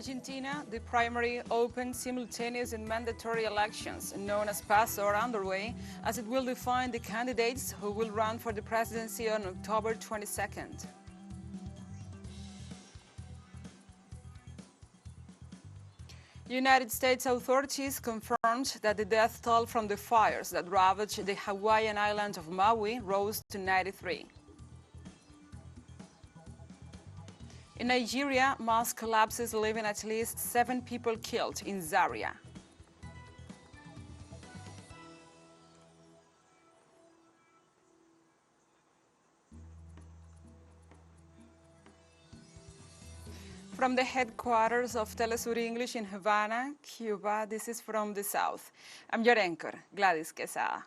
Argentina, the primary, open, simultaneous and mandatory elections, known as PASO, are underway, as it will define the candidates who will run for the presidency on October 22nd. United States authorities confirmed that the death toll from the fires that ravaged the Hawaiian island of Maui rose to 93. In Nigeria, mosque collapses, leaving at least 7 people killed in Zaria. From the headquarters of teleSUR English in Havana, Cuba, this is From the South. I'm your anchor, Gladys Quesada.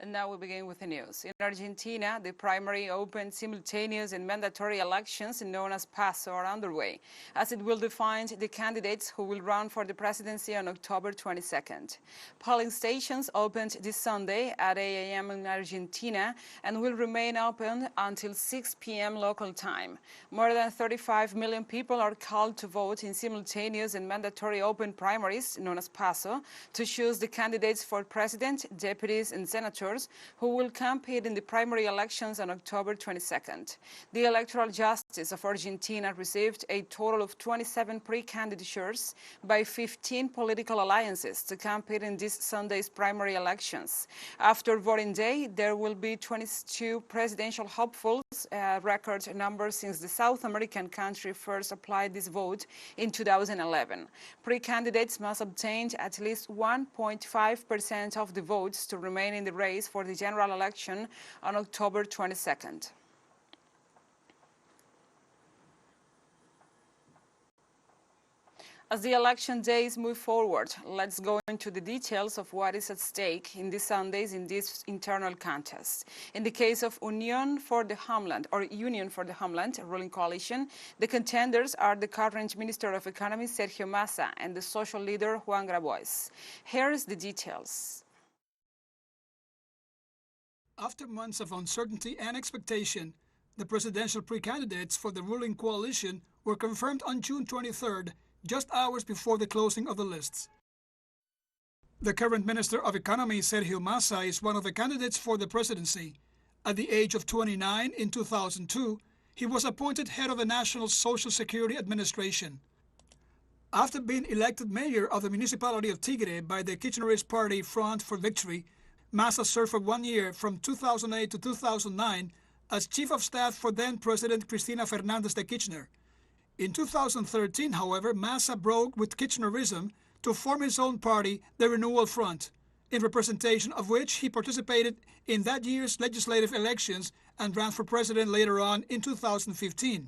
And now we begin with the news. In Argentina, the primary, open, simultaneous and mandatory elections, known as PASO, are underway, as it will define the candidates who will run for the presidency on October 22nd. Polling stations opened this Sunday at 8 a.m. in Argentina and will remain open until 6 p.m. local time. More than 35 million people are called to vote in simultaneous and mandatory open primaries, known as PASO, to choose the candidates for president, deputies and senators who will compete in the primary elections on October 22nd. The Electoral Justice of Argentina received a total of 27 pre-candidatures by 15 political alliances to compete in this Sunday's primary elections. After voting day, there will be 22 presidential hopefuls, a record number since the South American country first applied this vote in 2011. Pre-candidates must obtain at least 1.5% of the votes to remain in the race for the general election on October 22nd. As the election days move forward, let's go into the details of what is at stake in these Sundays in this internal contest. In the case of Union for the Homeland, a ruling coalition, the contenders are the current Minister of Economy, Sergio Massa, and the social leader, Juan Grabois. Here's the details. After months of uncertainty and expectation, the presidential pre-candidates for the ruling coalition were confirmed on June 23rd, just hours before the closing of the lists. The current Minister of Economy, Sergio Massa, is one of the candidates for the presidency. At the age of 29 in 2002, he was appointed head of the National Social Security Administration. After being elected mayor of the municipality of Tigre by the Kirchnerist party Front for Victory, Massa served for 1 year from 2008 to 2009 as chief of staff for then-President Cristina Fernández de Kirchner. In 2013, however, Massa broke with Kirchnerism to form his own party, the Renewal Front, in representation of which he participated in that year's legislative elections and ran for president later on in 2015.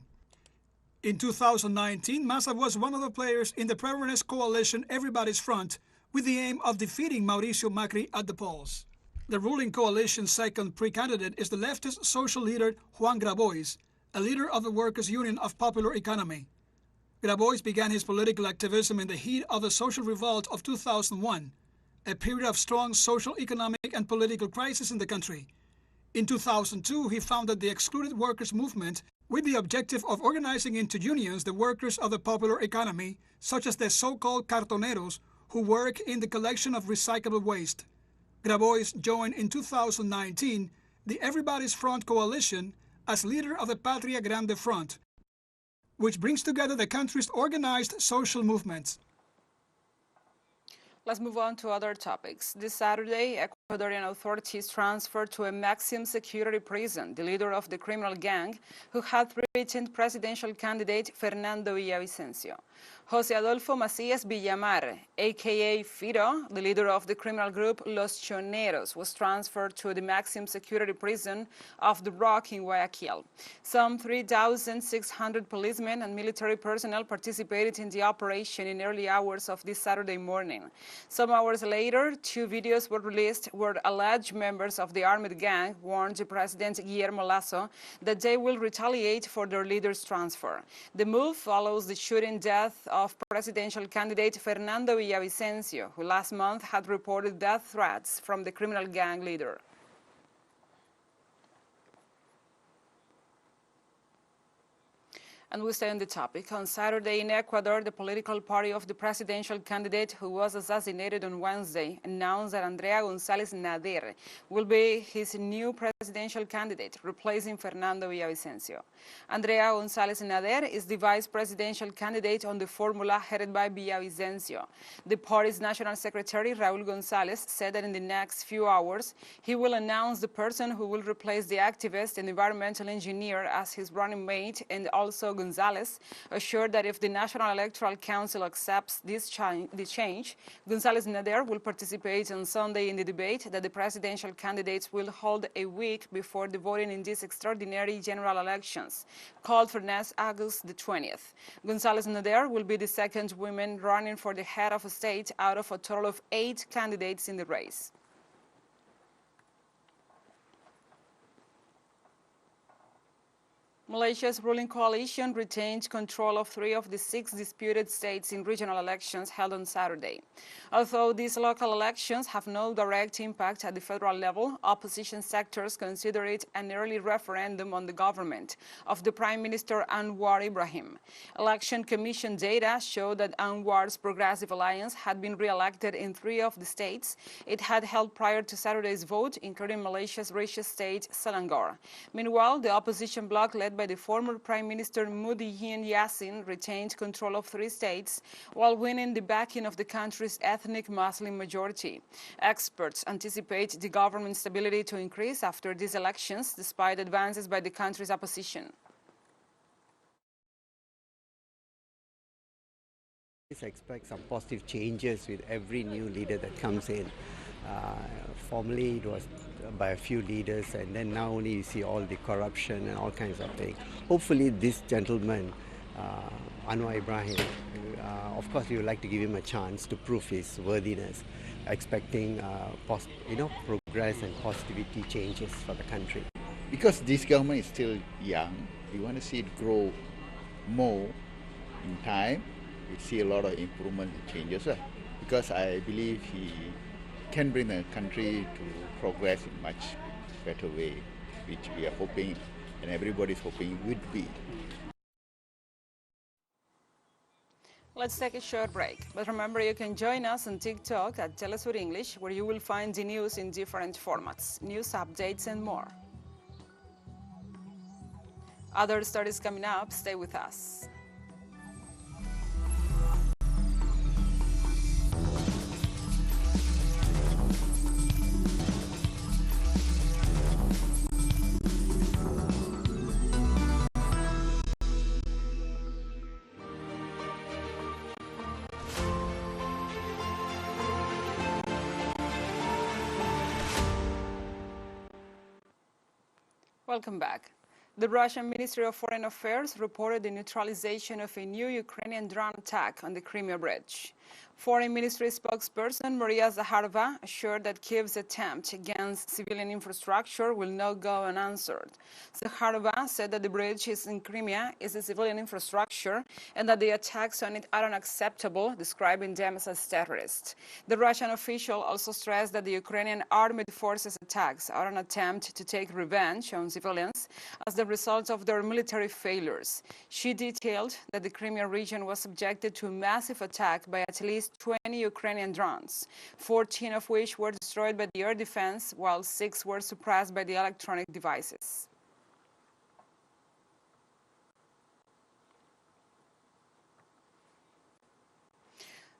In 2019, Massa was one of the players in the pro-Ernest coalition Everybody's Front, with the aim of defeating Mauricio Macri at the polls. The ruling coalition's second pre-candidate is the leftist social leader Juan Grabois, a leader of the Workers' Union of Popular Economy. Grabois began his political activism in the heat of the social revolt of 2001, a period of strong social, economic and political crisis in the country. In 2002, he founded the Excluded Workers Movement with the objective of organizing into unions the workers of the popular economy, such as the so-called cartoneros, who work in the collection of recyclable waste. Grabois joined in 2019 the Everybody's Front coalition as leader of the Patria Grande Front, which brings together the country's organized social movements. Let's move on to other topics. This Saturday, Ecuadorian authorities transferred to a maximum security prison the leader of the criminal gang who had threatened presidential candidate Fernando Villavicencio. José Adolfo Macías Villamar, a.k.a. Firo, the leader of the criminal group Los Choneros, was transferred to the maximum security prison of the Rock in Guayaquil. Some 3,600 policemen and military personnel participated in the operation in early hours of this Saturday morning. Some hours later, 2 videos were released where alleged members of the armed gang warned President Guillermo Lasso that they will retaliate for their leader's transfer. The move follows the shooting death of presidential candidate Fernando Villavicencio, who last month had reported death threats from the criminal gang leader. And we stay on the topic. On Saturday in Ecuador, the political party of the presidential candidate who was assassinated on Wednesday announced that Andrea González Nader will be his new presidential candidate, replacing Fernando Villavicencio. Andrea González Nader is the vice presidential candidate on the formula headed by Villavicencio. The party's national secretary, Raúl González, said that in the next few hours, he will announce the person who will replace the activist and environmental engineer as his running mate, and also González assured that if the National Electoral Council accepts the change, González Nader will participate on Sunday in the debate that the presidential candidates will hold a week before the voting in these extraordinary general elections, called for next August the 20th. González Nader will be the second woman running for the head of a state out of a total of 8 candidates in the race. Malaysia's ruling coalition retained control of 3 of the 6 disputed states in regional elections held on Saturday. Although these local elections have no direct impact at the federal level, opposition sectors consider it an early referendum on the government of the Prime Minister Anwar Ibrahim. Election Commission data show that Anwar's Progressive Alliance had been re-elected in 3 of the states it had held prior to Saturday's vote, including Malaysia's richest state, Selangor. Meanwhile, the opposition bloc led by the former Prime Minister Muhyiddin Yassin retained control of 3 states while winning the backing of the country's ethnic Muslim majority. Experts anticipate the government's stability to increase after these elections, despite advances by the country's opposition. I expect some positive changes with every new leader that comes in. Formerly it was by a few leaders, and then now only you see all the corruption and all kinds of things. Hopefully this gentleman, Anwar Ibrahim, of course we would like to give him a chance to prove his worthiness, expecting progress and positivity changes for the country. Because this government is still young, we want to see it grow more in time. We see a lot of improvement and changes. Because I believe he can bring the country to progress in much better way, which we are hoping and everybody is hoping it would be. Let's take a short break. But remember, you can join us on TikTok at teleSUR English, where you will find the news in different formats, news updates and more. Other stories coming up, stay with us. Welcome back. The Russian Ministry of Foreign Affairs reported the neutralization of a new Ukrainian drone attack on the Crimea Bridge. Foreign Ministry spokesperson Maria Zakharova assured that Kyiv's attempt against civilian infrastructure will not go unanswered. Zakharova said that the bridge in Crimea is a civilian infrastructure and that the attacks on it are unacceptable, describing them as terrorists. The Russian official also stressed that the Ukrainian armed forces attacks are an attempt to take revenge on civilians as the result of their military failures. She detailed that the Crimea region was subjected to a massive attack by at least 20 Ukrainian drones, 14 of which were destroyed by the air defense, while 6 were suppressed by the electronic devices.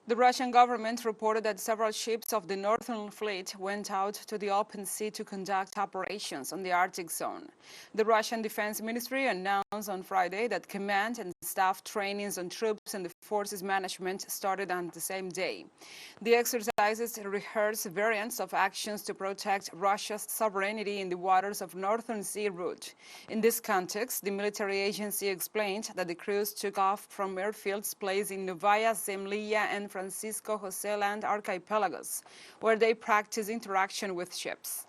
The Russian government reported that several ships of the Northern Fleet went out to the open sea to conduct operations on the Arctic zone. The Russian Defense Ministry announced on Friday that command and staff trainings on troops and the forces management started on the same day. The exercises rehearse variants of actions to protect Russia's sovereignty in the waters of Northern Sea route. In this context, the military agency explained that the crews took off from airfields placed in Novaya Zemlya and Francisco Jose Land archipelagos, where they practice interaction with ships.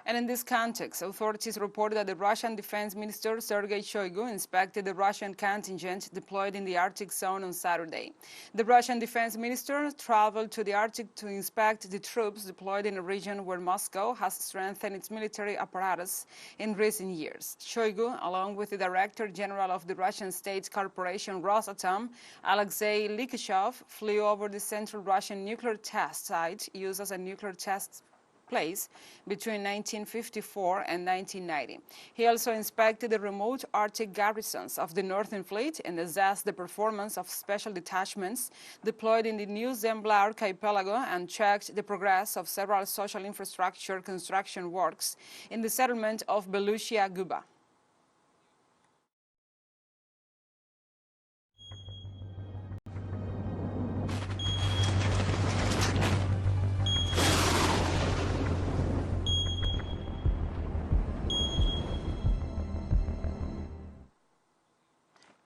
And in this context, authorities reported that the Russian Defense Minister Sergei Shoigu inspected the Russian contingent deployed in the Arctic zone on Saturday. The Russian Defense Minister traveled to the Arctic to inspect the troops deployed in a region where Moscow has strengthened its military apparatus in recent years. Shoigu, along with the Director General of the Russian State Corporation Rosatom, Alexei Likashov, flew over the central Russian nuclear test site used as a nuclear test place between 1954 and 1990. He also inspected the remote Arctic garrisons of the Northern Fleet and assessed the performance of special detachments deployed in the New Zembla archipelago and checked the progress of several social infrastructure construction works in the settlement of Belushia Guba.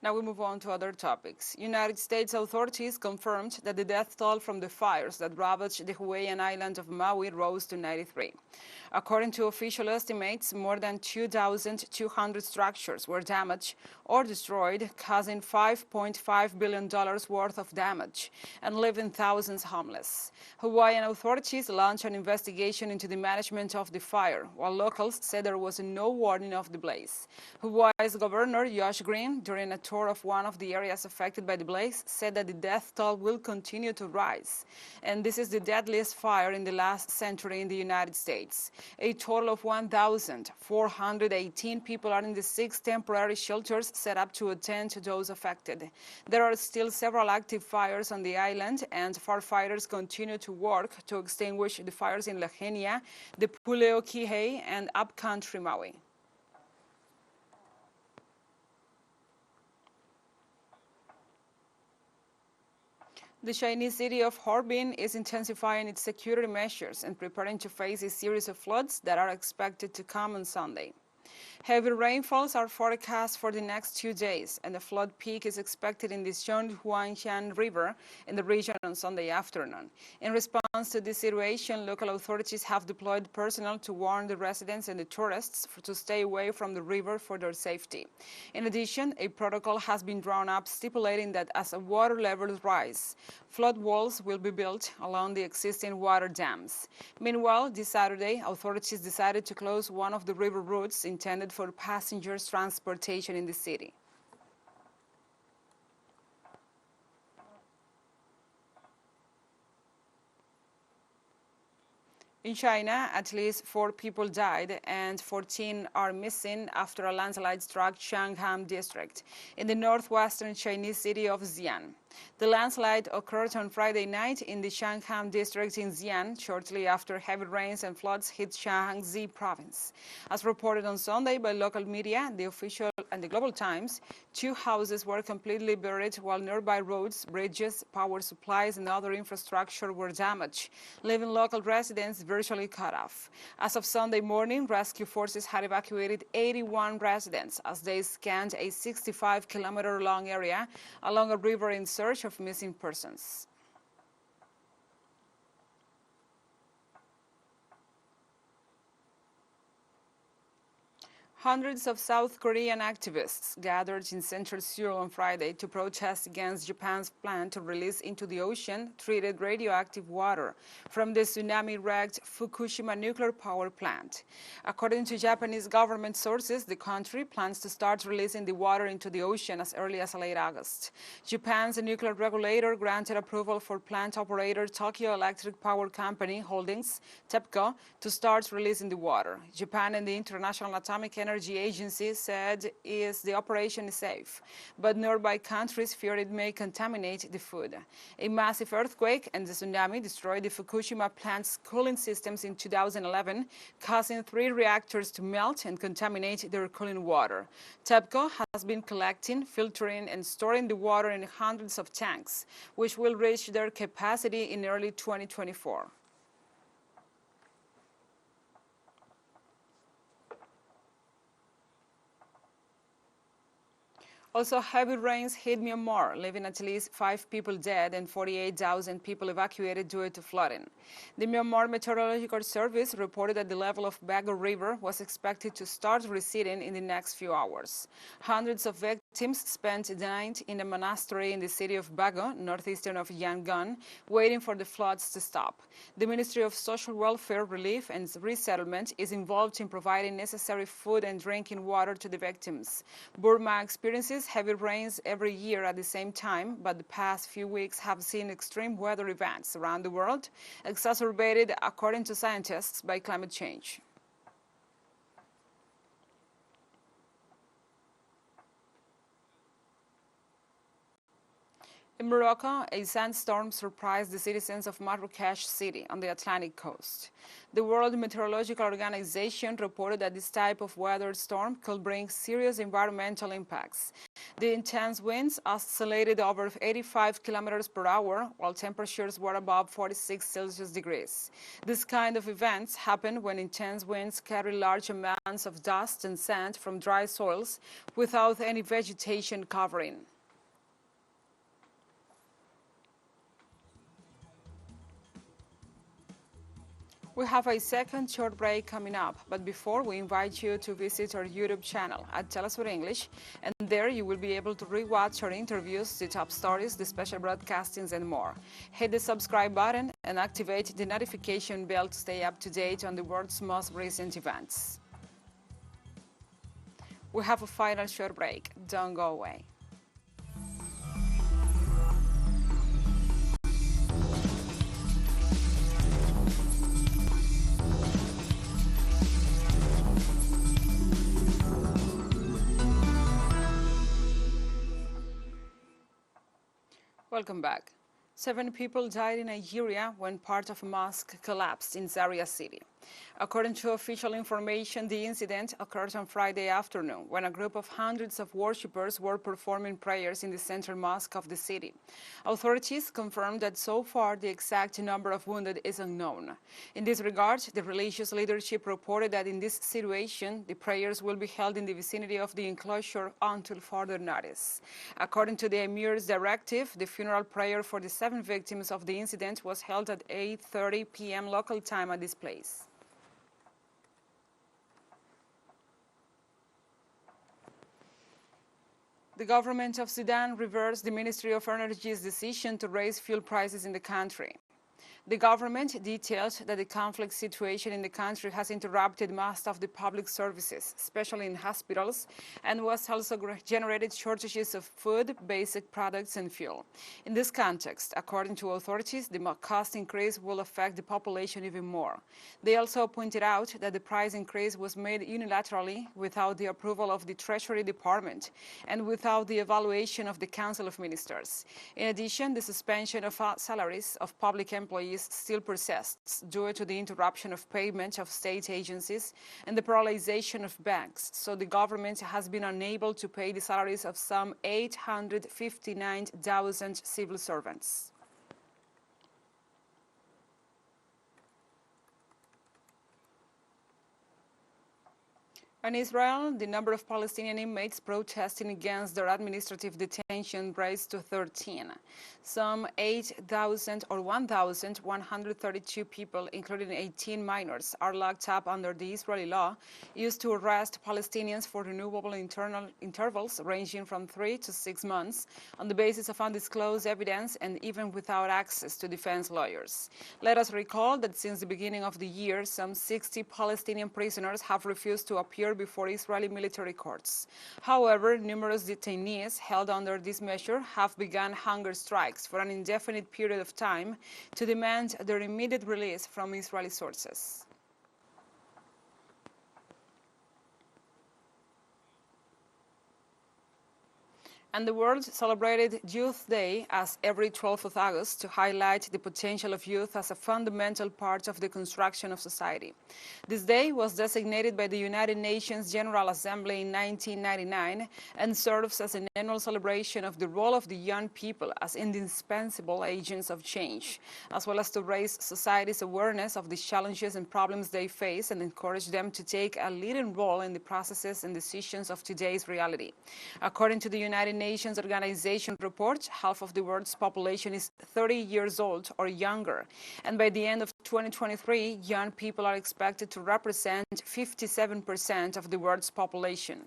Now we move on to other topics. United States authorities confirmed that the death toll from the fires that ravaged the Hawaiian island of Maui rose to 93. According to official estimates, more than 2,200 structures were damaged or destroyed, causing $5.5 billion worth of damage and leaving thousands homeless. Hawaiian authorities launched an investigation into the management of the fire, while locals said there was no warning of the blaze. Hawaii's Governor Josh Green, during a tour of one of the areas affected by the blaze, said that the death toll will continue to rise. And this is the deadliest fire in the last century in the United States. A total of 1,418 people are in the 6 temporary shelters set up to attend to those affected. There are still several active fires on the island, and firefighters continue to work to extinguish the fires in Lahaina, the Puleo Kihei, and upcountry Maui. The Chinese city of Harbin is intensifying its security measures and preparing to face a series of floods that are expected to come on Sunday. Heavy rainfalls are forecast for the next 2 days, and a flood peak is expected in the Zhonghuangshan River in the region on Sunday afternoon. In response to this situation, local authorities have deployed personnel to warn the residents and the tourists to stay away from the river for their safety. In addition, a protocol has been drawn up stipulating that as water levels rise, flood walls will be built along the existing water dams. Meanwhile, this Saturday, authorities decided to close one of the river routes intended for passengers transportation in the city. In China, at least 4 people died and 14 are missing after a landslide struck Shanghai district in the northwestern Chinese city of Xi'an. The landslide occurred on Friday night in the Shanghai district in Xi'an, shortly after heavy rains and floods hit Shaanxi province. As reported on Sunday by local media, the official and the Global Times, 2 houses were completely buried while nearby roads, bridges, power supplies, and other infrastructure were damaged, leaving local residents virtually cut off. As of Sunday morning, rescue forces had evacuated 81 residents as they scanned a 65-kilometer-long area along a river in search of missing persons. Hundreds of South Korean activists gathered in central Seoul on Friday to protest against Japan's plan to release into the ocean treated radioactive water from the tsunami-wrecked Fukushima nuclear power plant. According to Japanese government sources, the country plans to start releasing the water into the ocean as early as late August. Japan's nuclear regulator granted approval for plant operator Tokyo Electric Power Company Holdings, TEPCO, to start releasing the water. Japan and the International Atomic Energy Agency said the operation is safe, but nearby countries fear it may contaminate the food. A massive earthquake and the tsunami destroyed the Fukushima plant's cooling systems in 2011, causing 3 reactors to melt and contaminate their cooling water. TEPCO has been collecting, filtering, and storing the water in hundreds of tanks, which will reach their capacity in early 2024. Also, heavy rains hit Myanmar, leaving at least 5 people dead and 48,000 people evacuated due to flooding. The Myanmar Meteorological Service reported that the level of Bago River was expected to start receding in the next few hours. Hundreds of victims spent the night in a monastery in the city of Bago, northeastern of Yangon, waiting for the floods to stop. The Ministry of Social Welfare, Relief and Resettlement is involved in providing necessary food and drinking water to the victims. Burma experiences heavy rains every year at the same time, but the past few weeks have seen extreme weather events around the world, exacerbated, according to scientists, by climate change. In Morocco, a sandstorm surprised the citizens of Marrakesh City on the Atlantic coast. The World Meteorological Organization reported that this type of weather storm could bring serious environmental impacts. The intense winds oscillated over 85 kilometers per hour, while temperatures were above 46 Celsius degrees. This kind of events happen when intense winds carry large amounts of dust and sand from dry soils without any vegetation covering. We have a second short break coming up, but before we invite you to visit our YouTube channel at teleSUR English, and there you will be able to rewatch our interviews, the top stories, the special broadcastings, and more. Hit the subscribe button and activate the notification bell to stay up to date on the world's most recent events. We have a final short break. Don't go away. Welcome back. 7 people died in Nigeria when part of a mosque collapsed in Zaria City. According to official information, the incident occurred on Friday afternoon when a group of hundreds of worshippers were performing prayers in the central mosque of the city. Authorities confirmed that so far the exact number of wounded is unknown. In this regard, the religious leadership reported that in this situation, the prayers will be held in the vicinity of the enclosure until further notice. According to the Emir's directive, the funeral prayer for the 7 victims of the incident was held at 8:30 p.m. local time at this place. The government of Sudan reversed the Ministry of Energy's decision to raise fuel prices in the country. The government detailed that the conflict situation in the country has interrupted most of the public services, especially in hospitals, and was also generated shortages of food, basic products, and fuel. In this context, according to authorities, the cost increase will affect the population even more. They also pointed out that the price increase was made unilaterally without the approval of the Treasury Department and without the evaluation of the Council of Ministers. In addition, the suspension of salaries of public employees still persists due to the interruption of payment of state agencies and the paralyzation of banks, so the government has been unable to pay the salaries of some 859,000 civil servants. In Israel, the number of Palestinian inmates protesting against their administrative detention raised to 13. Some 1,132 people, including 18 minors, are locked up under the Israeli law used to arrest Palestinians for renewable intervals ranging from 3 to 6 months on the basis of undisclosed evidence and even without access to defense lawyers. Let us recall that since the beginning of the year, some 60 Palestinian prisoners have refused to appear before Israeli military courts. However, numerous detainees held under this measure have begun hunger strikes for an indefinite period of time to demand their immediate release from Israeli sources. And the world celebrated Youth Day as every 12th of August to highlight the potential of youth as a fundamental part of the construction of society. This day was designated by the United Nations General Assembly in 1999 and serves as an annual celebration of the role of the young people as indispensable agents of change, as well as to raise society's awareness of the challenges and problems they face and encourage them to take a leading role in the processes and decisions of today's reality. According to the United Nations Organization report, half of the world's population is 30 years old or younger, and by the end of 2023, young people are expected to represent 57% of the world's population.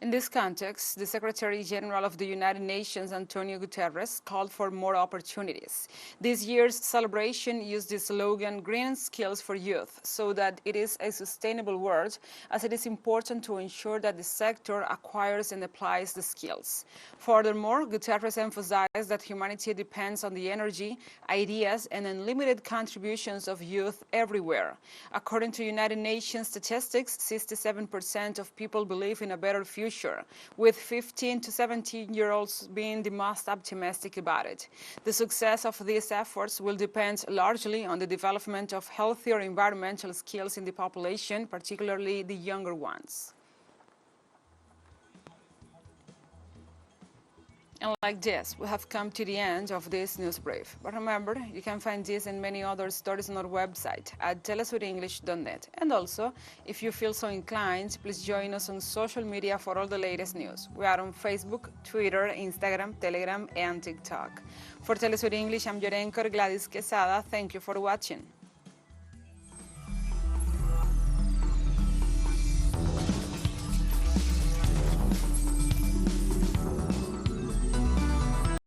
In this context, the Secretary General of the United Nations, Antonio Guterres, called for more opportunities. This year's celebration used the slogan "Green Skills for Youth" so that it is a sustainable world, as it is important to ensure that the sector acquires and applies the skills. Furthermore, Guterres emphasized that humanity depends on the energy, ideas, and unlimited contributions of youth everywhere. According to United Nations statistics, 67% of people believe in a better future, with 15 to 17-year-olds being the most optimistic about it. The success of these efforts will depend largely on the development of healthier environmental skills in the population, particularly the younger ones. And like this, we have come to the end of this news brief. But remember, you can find this and many other stories on our website at telesurenglish.net. And also, if you feel so inclined, please join us on social media for all the latest news. We are on Facebook, Twitter, Instagram, Telegram, and TikTok. For Telesur English, I'm your anchor, Gladys Quesada. Thank you for watching.